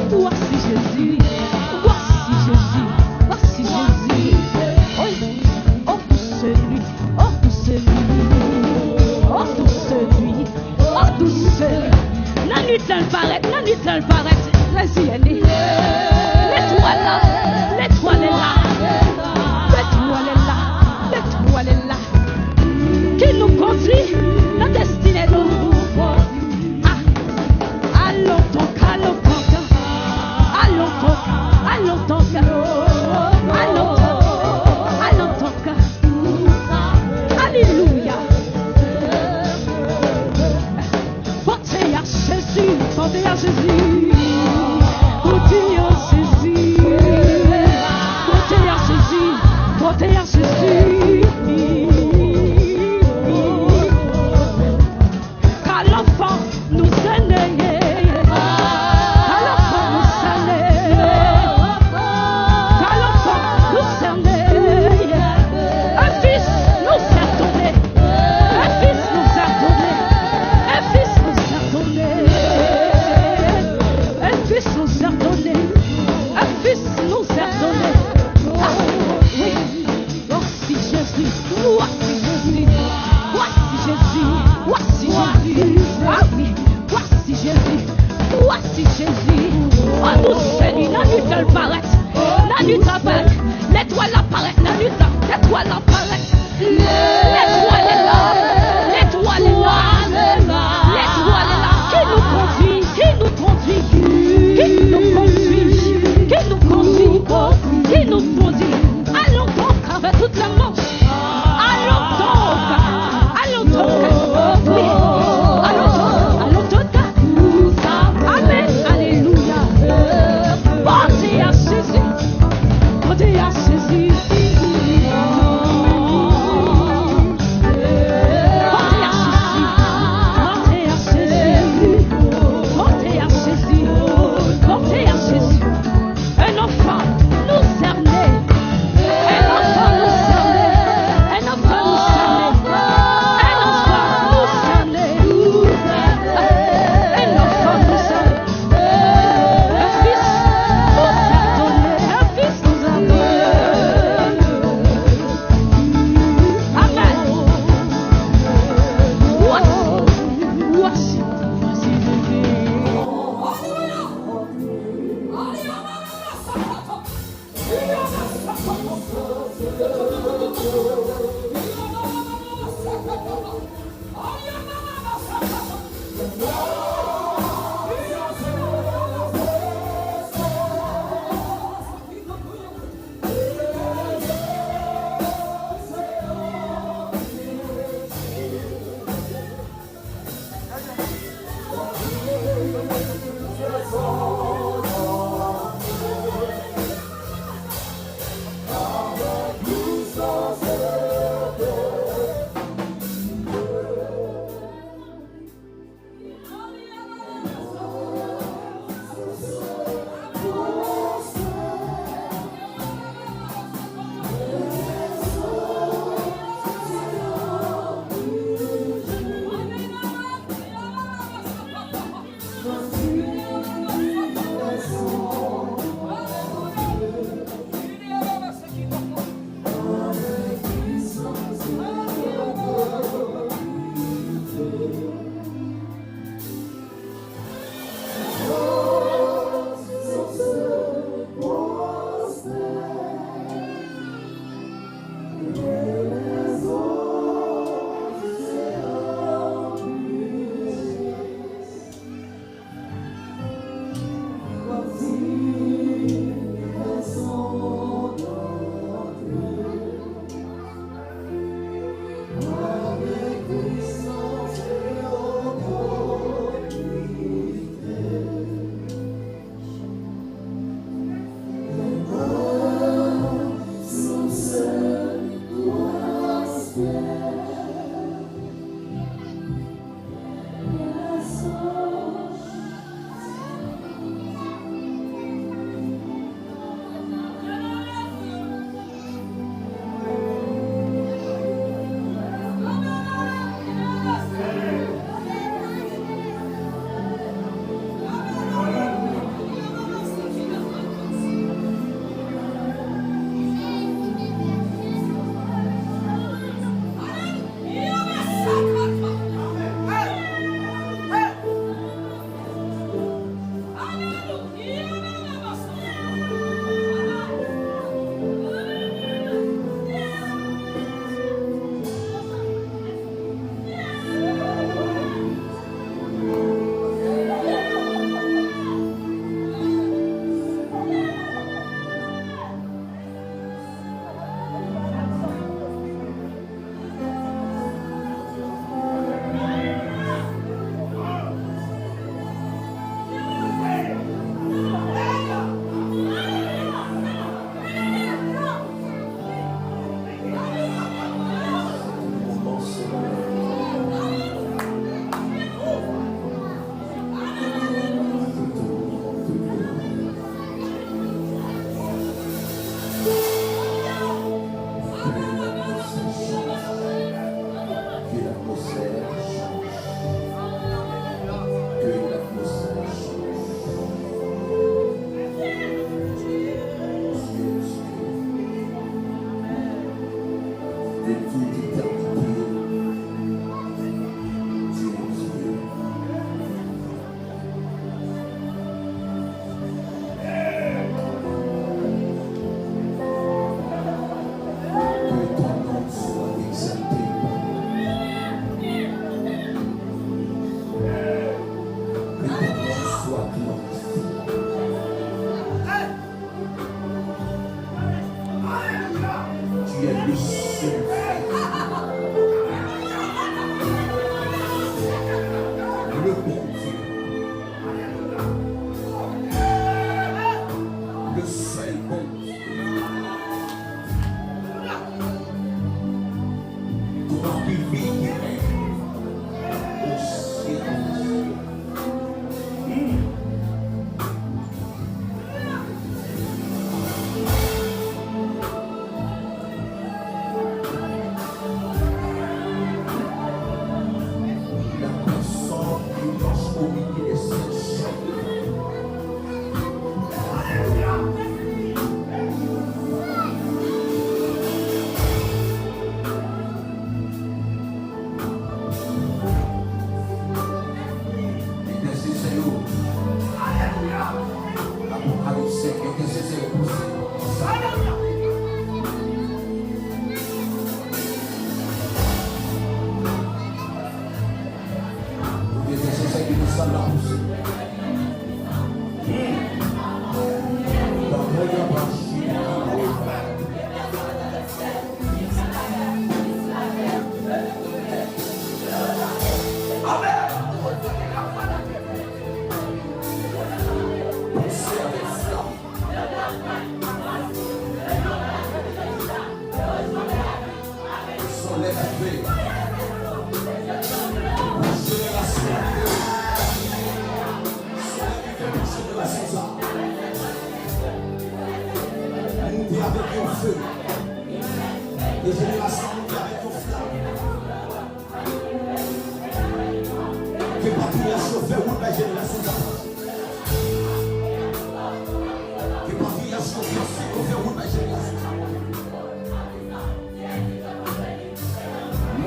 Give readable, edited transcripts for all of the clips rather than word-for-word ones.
voici Jésus, voici Jésus, voici Jésus. Oh, c'est lui, oh, c'est lui, oh, c'est lui, oh, c'est lui. La nuit elle paraît, vas-y, elle est. L'étoile là, l'étoile est là, l'étoile est là, l'étoile est là. Qui nous conduit, la destinée nous. Allons donc, allons donc, allons donc, allons donc, allons donc, alléluia. Portez à Jésus, portez à Jésus, portez à Jésus, portez à Jésus, portez à Jésus. Car l'enfant nous est né, car l'enfant nous est né, car l'enfant nous est né, un fils nous est donné, un fils nous est donné, un fils nous est donné, un fils nous est donné, un fils nous est donné. Ah, oui, voici Jésus, voici Jésus, voici Jésus, voici Jésus. Ah oui, voici Jésus, voici Jésus. Oh, nous c'est lui, la nuit elle paraît, la nuit apparaît, l'étoile apparaît, la nuit l'étoile apparaît. L'étoile est là, l'étoile est là, l'étoile est là. Qui nous conduit, qui nous conduit, qui nous conduit, qui nous conduit, qui nous conduit. Allons donc avec toute la manche, allons donc,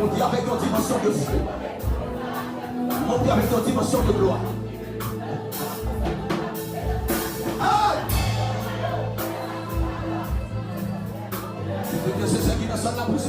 Monter avec une dimension de feu. Monter avec une dimension de gloire. C'est ce qui nous sonne la pousse.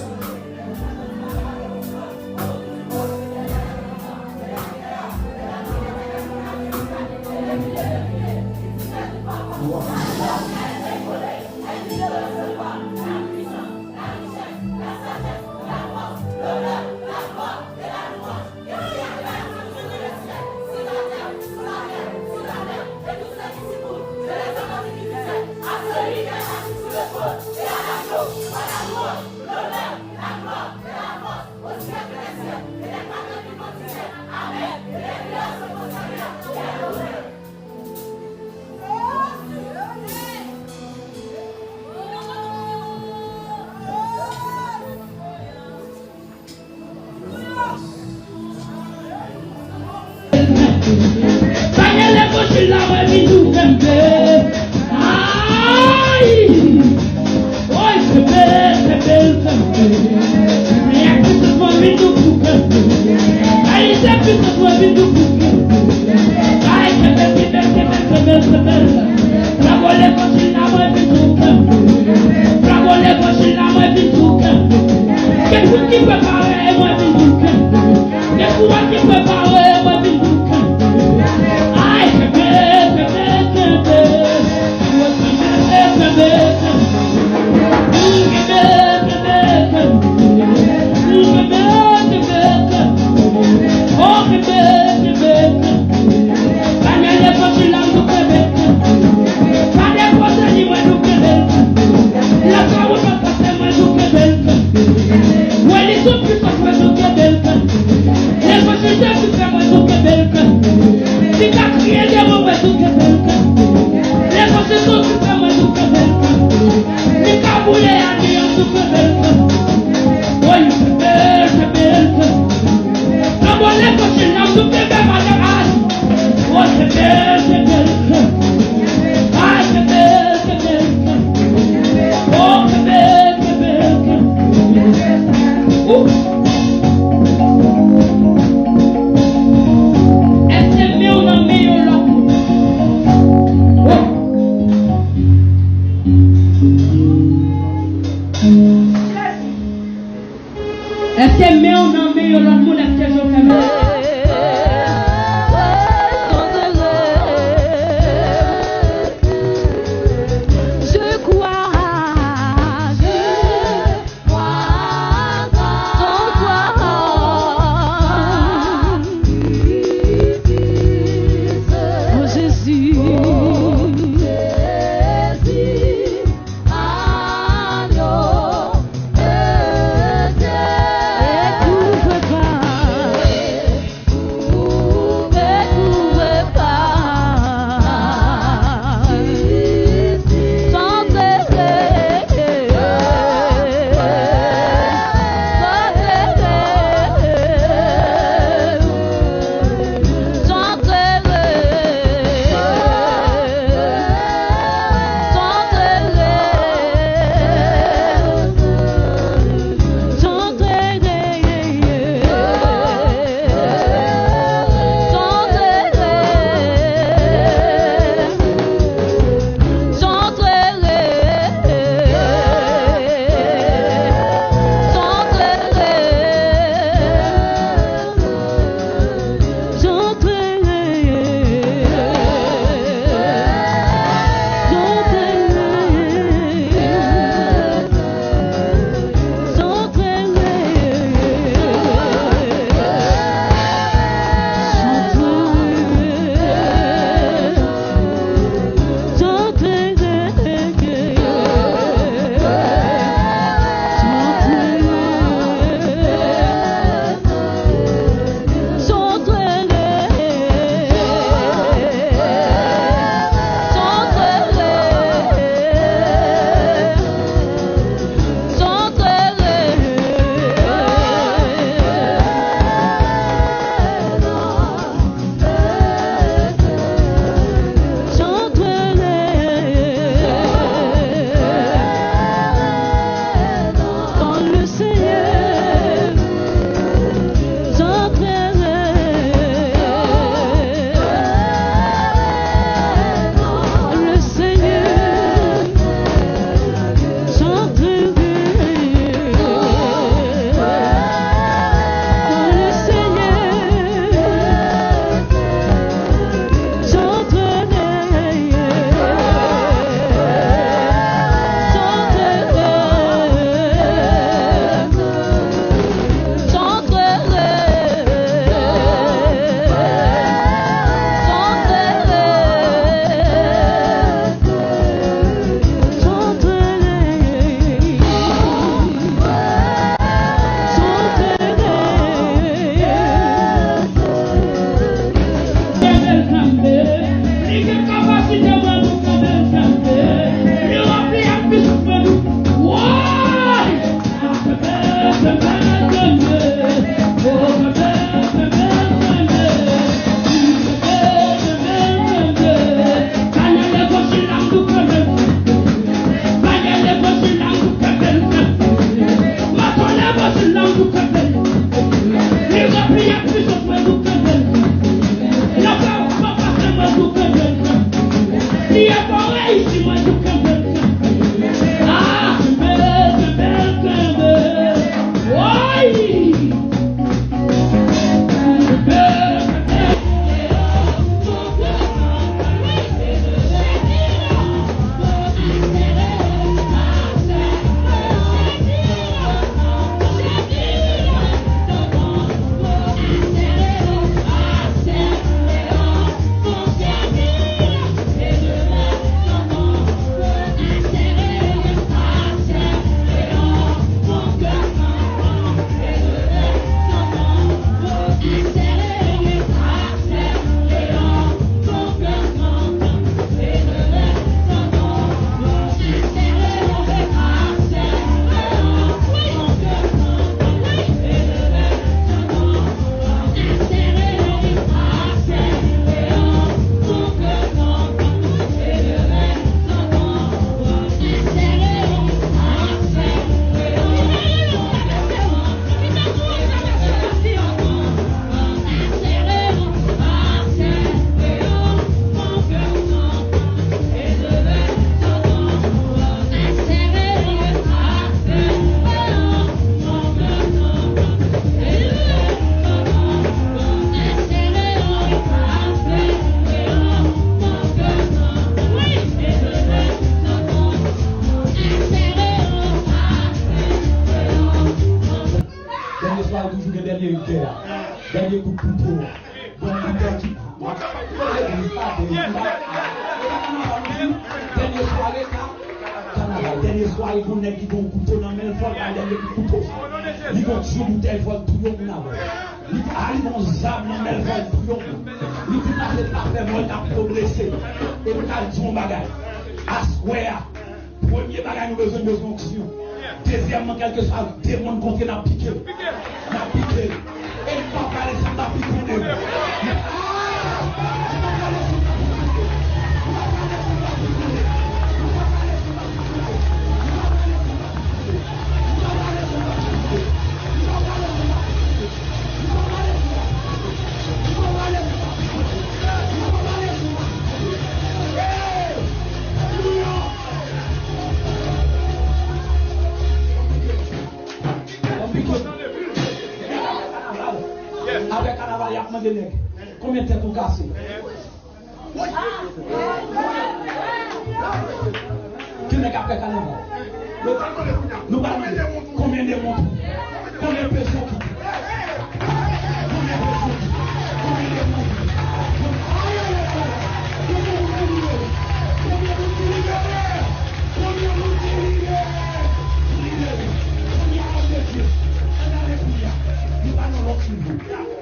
Amen. le dernier guerre, dernier coup de couteau. Bon, dernier soirée, qu'on est qui vont couteau dans le fort, dernier coup de couteau. Ils vont tuer bouteille fort tout le monde. Ils vont zam dans le fort tout le monde. Ils vont passer par faire moi t'as progressé. Et vous avez son bagage. Asquare. Premier bagage, nous besoin de fonction. Deuxièmement, quelque chose, des mondes contre n'a piqué. N'a piqué. Et il faut parler ça n'a piqué. Avec carnaval, il y a combien de nègres? Combien de têtes ont cassé? Qui n'est qu'après carnaval? Nous parlons combien de monde? Combien de personnes? Combien de personnes? Combien de monde?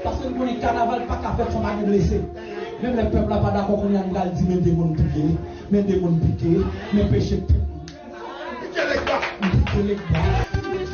Parce que le carnaval pas qu'à faire son mari blessé. Même les peuples n'ont pas d'accord qu'on y a dit même des mondes piqués, même des mondes piqués, même péché. Piquez les gars. Oui,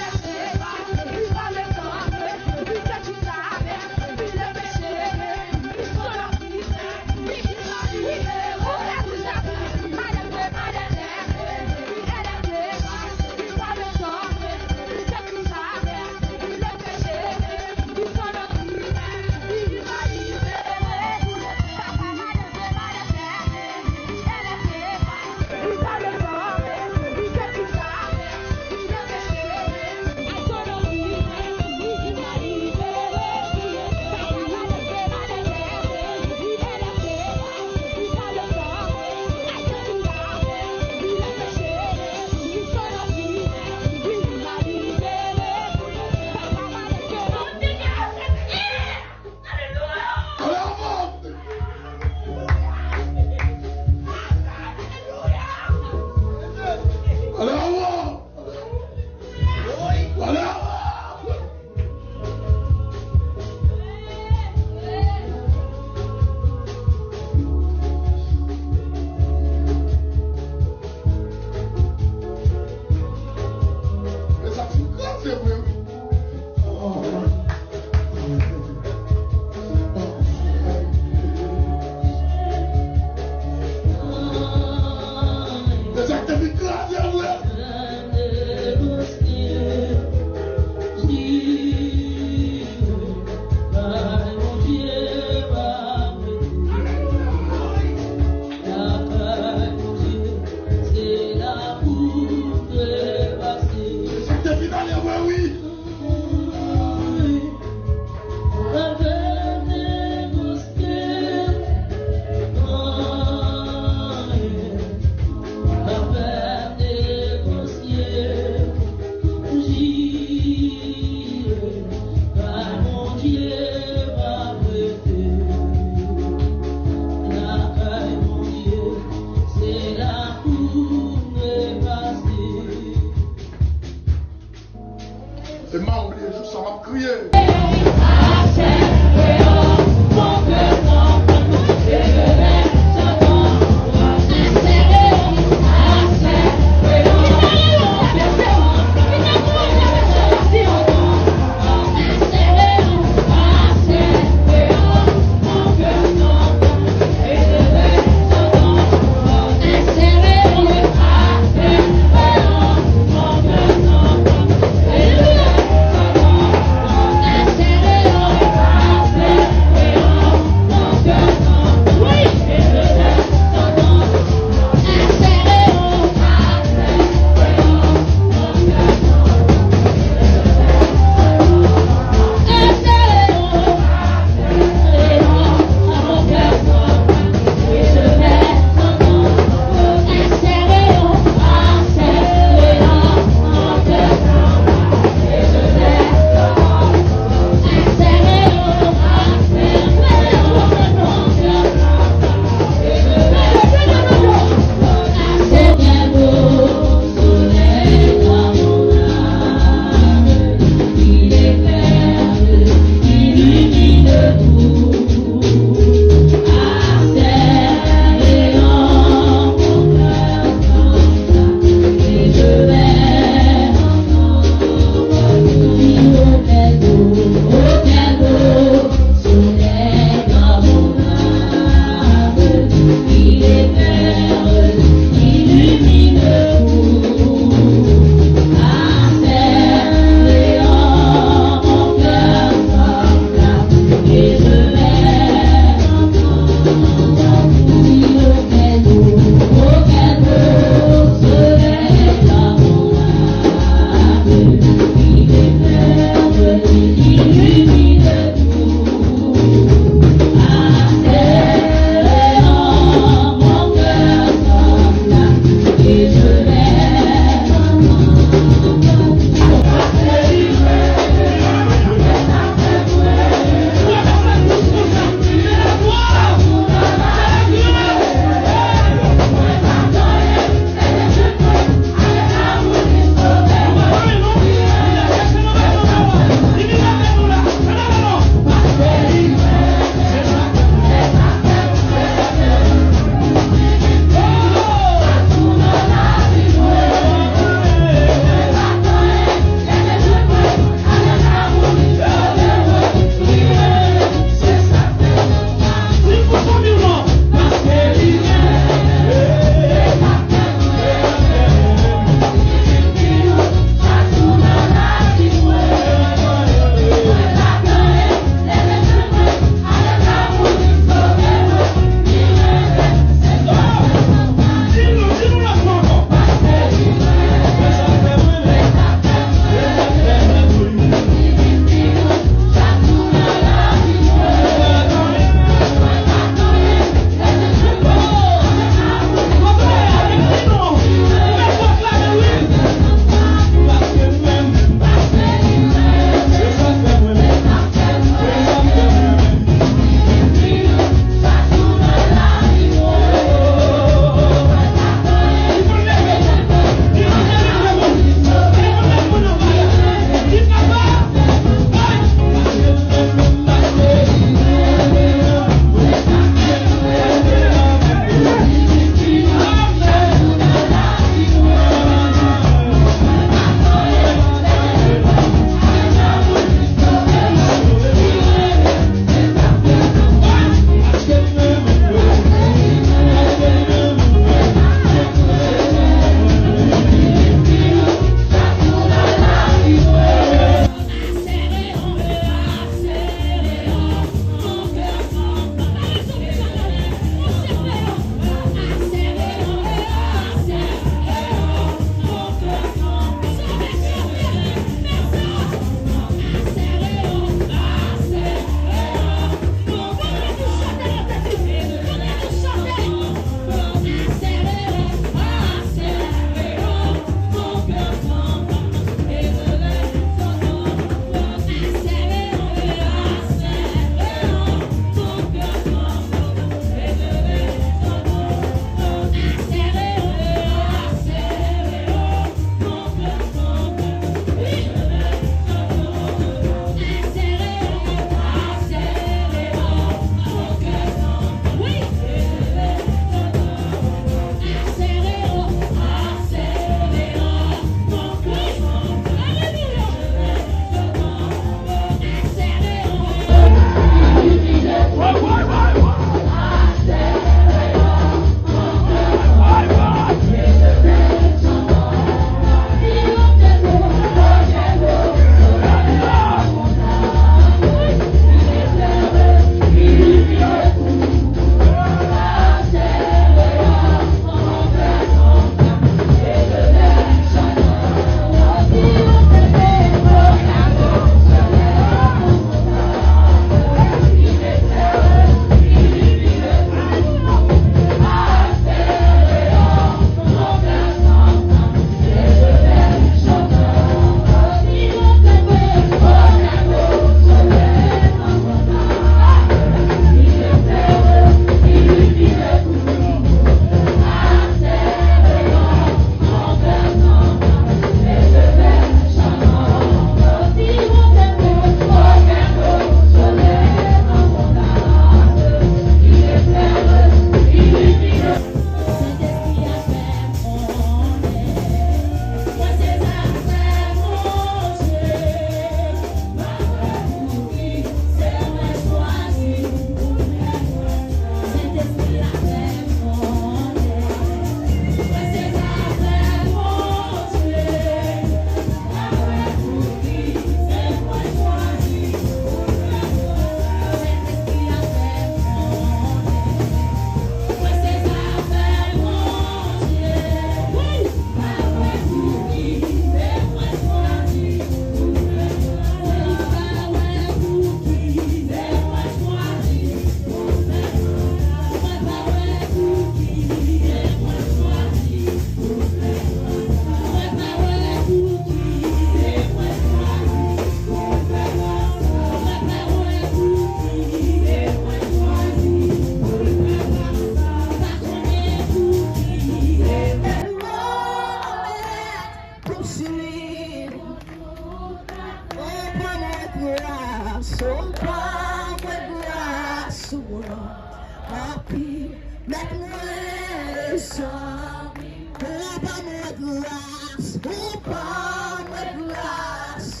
Happy, make me some. Open my glass, open my glass.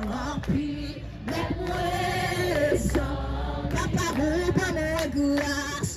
Happy, make me some. Papa, open my glass.